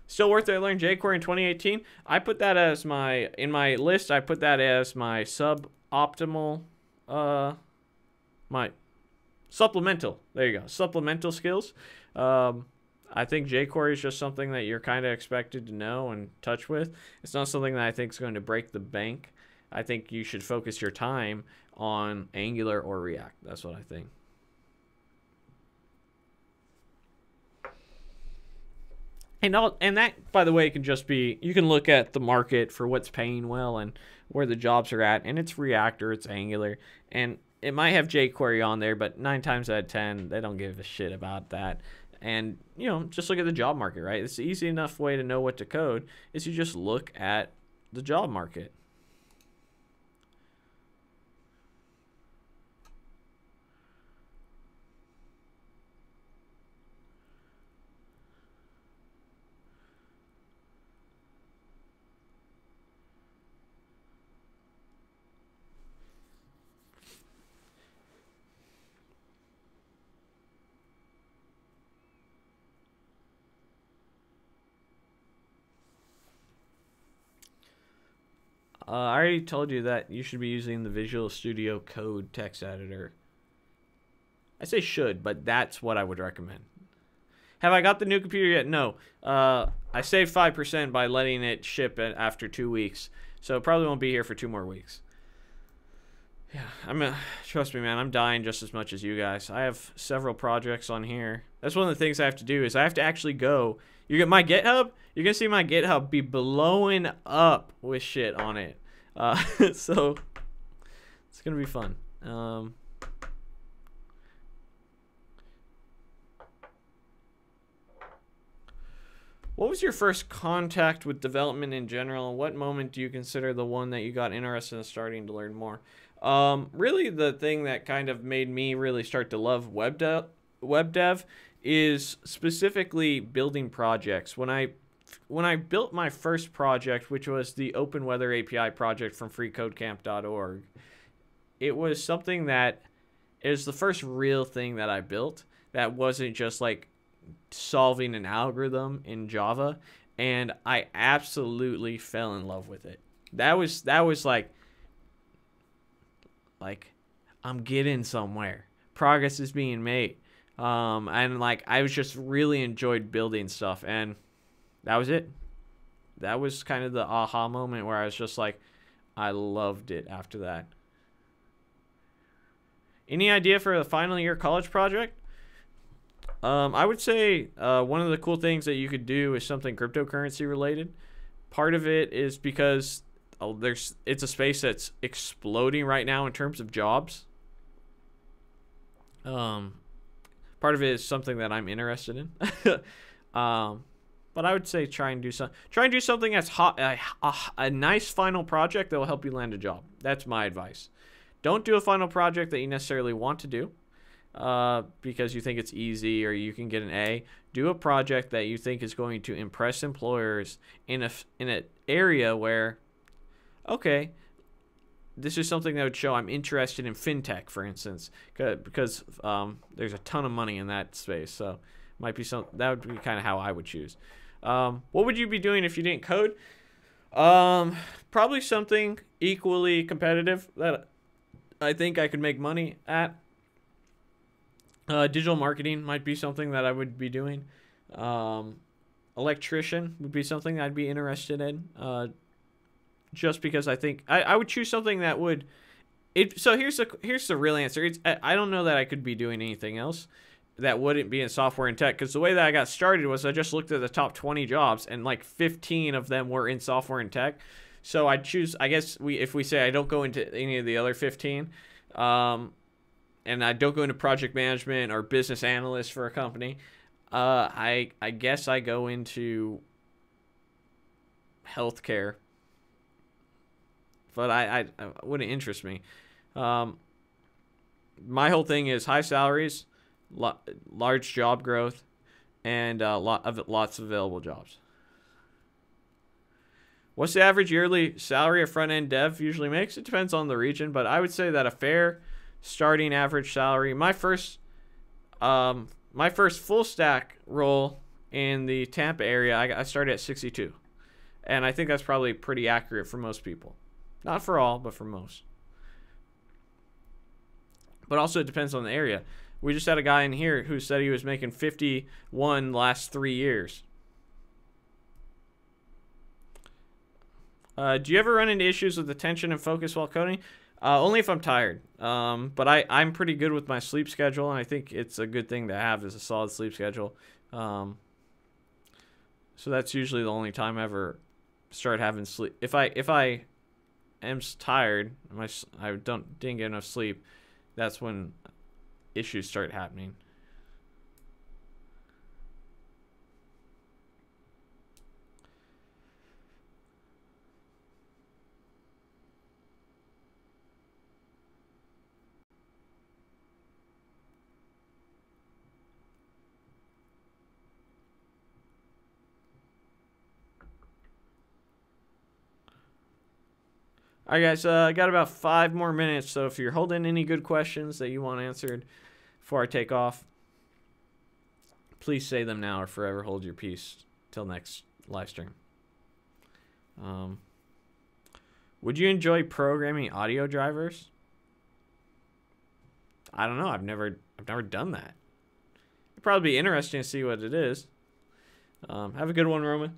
Still worth it to learn jQuery in 2018. I put that as my, in my list, I put that as my suboptimal, my supplemental. There you go. Supplemental skills. I think jQuery is just something that you're kind of expected to know and touch with. It's not something that I think is going to break the bank. I think you should focus your time on Angular or React. That's what I think. And that, by the way, can just be, you can look at the market for what's paying well and where the jobs are at, and it's React or it's Angular, and it might have jQuery on there, but 9 times out of 10, they don't give a shit about that. And, you know, just look at the job market, right? It's an easy enough way to know what to code is you just look at the job market. I already told you that you should be using the Visual Studio Code text editor. I say should, but that's what I would recommend. Have I got the new computer yet? No. I saved 5% by letting it ship after 2 weeks, so it probably won't be here for 2 more weeks. Yeah, trust me, man, I'm dying just as much as you guys. I have several projects on here. That's one of the things I have to do is I have to actually go. You get my GitHub, you're gonna see my GitHub be blowing up with shit on it. So it's gonna be fun. What was your first contact with development in general, and what moment do you consider the one that you got interested in starting to learn more? Really, the thing that kind of made me really start to love web dev is specifically building projects. When I built my first project, which was the Open Weather API project from freecodecamp.org, it was something that is the first real thing that I built that wasn't just like solving an algorithm in Java, and I absolutely fell in love with it. That was like I'm getting somewhere. Progress is being made. And like I was just really enjoyed building stuff, and that was it. That was kind of the aha moment where I was just like, I loved it after that. Any idea for a final year college project? I would say one of the cool things that you could do is something cryptocurrency related. Part of it is because it's a space that's exploding right now in terms of jobs. Part of it is something that I'm interested in. But I would say try and do something that's hot, a nice final project that will help you land a job. That's my advice. Don't do a final project that you necessarily want to do because you think it's easy or you can get an A. Do a project that you think is going to impress employers in an area where, okay, this is something that would show I'm interested in fintech, for instance, because there's a ton of money in that space. So might be that would be kind of how I would choose. What would you be doing if you didn't code? Probably something equally competitive that I think I could make money at. Digital marketing might be something that I would be doing. Electrician would be something I'd be interested in. Just because I think I would choose something that would so here's the real answer. I don't know that I could be doing anything else that wouldn't be in software and tech, because the way that I got started was I just looked at the top 20 jobs and like 15 of them were in software and tech. So I'd choose, I guess if we say I don't go into any of the other 15, and I don't go into project management or business analyst for a company, I guess I go into healthcare. But I wouldn't interest me. My whole thing is high salaries, large job growth, and lots of available jobs. What's the average yearly salary a front-end dev usually makes? It depends on the region, but I would say that a fair starting average salary. My first full stack role in the Tampa area, I started at 62. And I think that's probably pretty accurate for most people. Not for all, but for most. But also it depends on the area. We just had a guy in here who said he was making 51 the last 3 years. Do you ever run into issues with attention and focus while coding? Only if I'm tired. But I'm pretty good with my sleep schedule, and I think it's a good thing to have is a solid sleep schedule. So that's usually the only time I ever start having sleep. If I am tired, didn't get enough sleep, that's when issues start happening. All right, guys, I got about 5 more minutes, so if you're holding any good questions that you want answered before I take off, please say them now or forever hold your peace till next live stream. Would you enjoy programming audio drivers? I don't know. I've never done that. It'd probably be interesting to see what it is. Have a good one, Roman.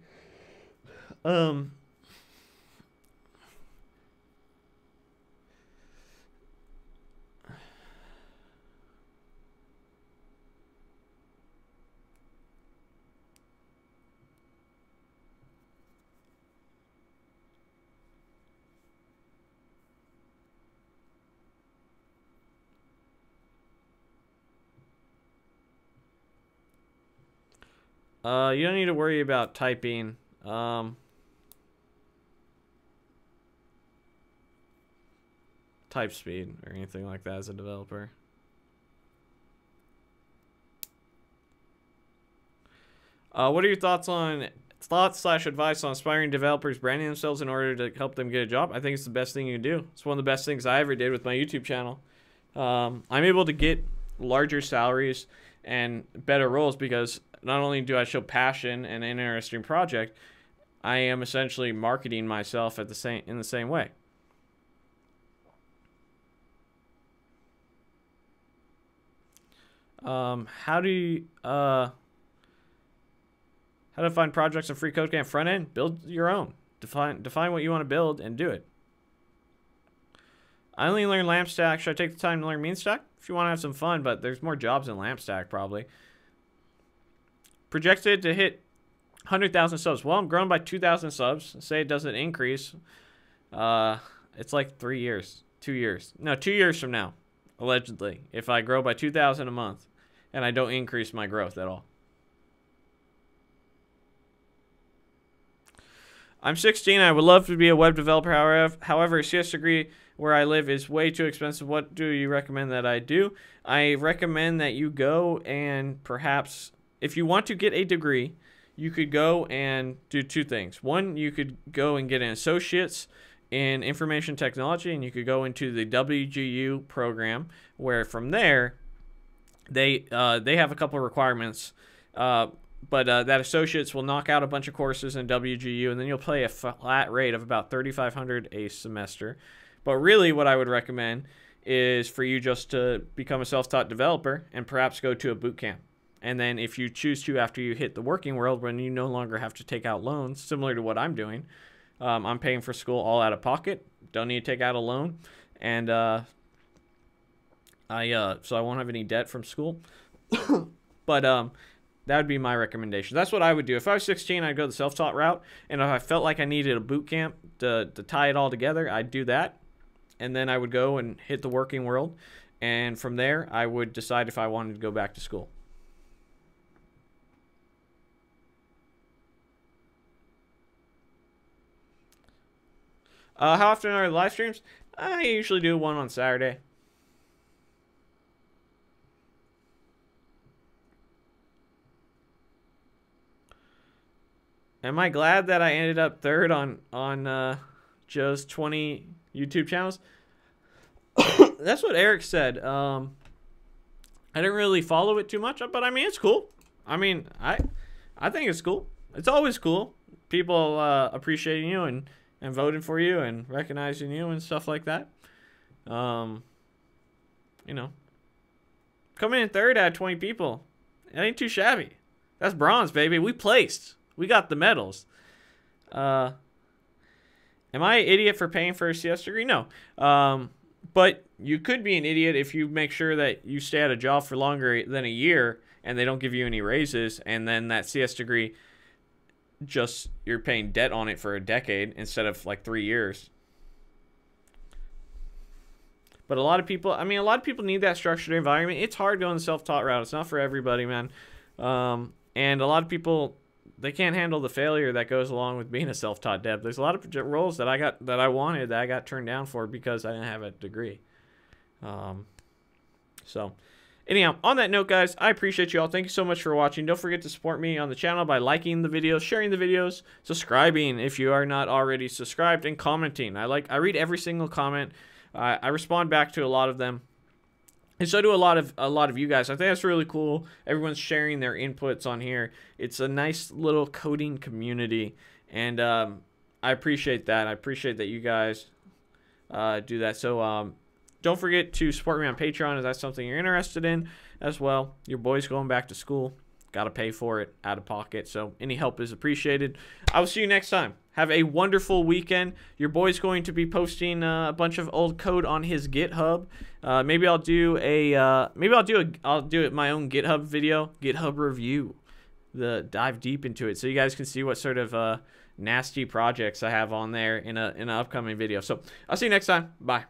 You don't need to worry about typing. Type speed or anything like that as a developer. What are your thoughts / advice on aspiring developers branding themselves in order to help them get a job? I think it's the best thing you can do. It's one of the best things I ever did with my YouTube channel. I'm able to get larger salaries and better roles because not only do I show passion and an interesting project, I am essentially marketing myself in the same way. How to find projects in free code camp front end? Build your own. Define what you want to build and do it. I only learned LampStack. Should I take the time to learn MeanStack? If you want to have some fun, but there's more jobs in LampStack probably. Projected to hit 100,000 subs. Well, I'm growing by 2,000 subs. Say it doesn't increase. It's like 3 years. 2 years. No, 2 years from now, allegedly. If I grow by 2,000 a month and I don't increase my growth at all. I'm 16. I would love to be a web developer. However, a CS degree where I live is way too expensive. What do you recommend that I do? I recommend that you go and perhaps, if you want to get a degree, you could go and do 2 things. One, you could go and get an associate's in information technology, and you could go into the WGU program, where from there, they have a couple of requirements. But that associates will knock out a bunch of courses in WGU, and then you'll pay a flat rate of about $3,500 a semester. But really what I would recommend is for you just to become a self-taught developer and perhaps go to a boot camp. And then if you choose to, after you hit the working world, when you no longer have to take out loans, similar to what I'm doing, I'm paying for school all out of pocket. Don't need to take out a loan. And so I won't have any debt from school. But that would be my recommendation. That's what I would do. If I was 16, I'd go the self-taught route. And if I felt like I needed a boot camp to tie it all together, I'd do that. And then I would go and hit the working world. And from there, I would decide if I wanted to go back to school. How often are live streams? I usually do one on Saturday. Am I glad that I ended up third on Joe's 20 YouTube channels? That's what Eric said. I didn't really follow it too much, but I mean, it's cool. I mean, I think it's cool. It's always cool. People appreciating you and voting for you and recognizing you and stuff like that. You know, coming in third out of 20 people, it ain't too shabby. That's bronze, baby. We placed. We got the medals. Am I an idiot for paying for a CS degree? No. But you could be an idiot if you make sure that you stay at a job for longer than a year and they don't give you any raises, and then that CS degree, just you're paying debt on it for a decade instead of like 3 years. But a lot of people need that structured environment. It's hard going the self-taught route. It's not for everybody, man. And a lot of people, they can't handle the failure that goes along with being a self-taught dev. There's a lot of roles that I got turned down for because I didn't have a degree. So anyhow, on that note, guys, I appreciate you all. Thank you so much for watching. Don't forget to support me on the channel by liking the videos, sharing the videos, subscribing if you are not already subscribed, and commenting. I read every single comment. I respond back to a lot of them. And so do a lot of you guys. I think that's really cool. Everyone's sharing their inputs on here. It's a nice little coding community, and I appreciate that. I appreciate that you guys do that. So don't forget to support me on Patreon if that's something you're interested in as well. Your boy's going back to school. Got to pay for it out of pocket, so any help is appreciated. I will see you next time. Have a wonderful weekend. Your boy's going to be posting a bunch of old code on his GitHub. Maybe I'll do my own GitHub video, GitHub review. Dive deep into it so you guys can see what sort of nasty projects I have on there in an upcoming video. So I'll see you next time. Bye.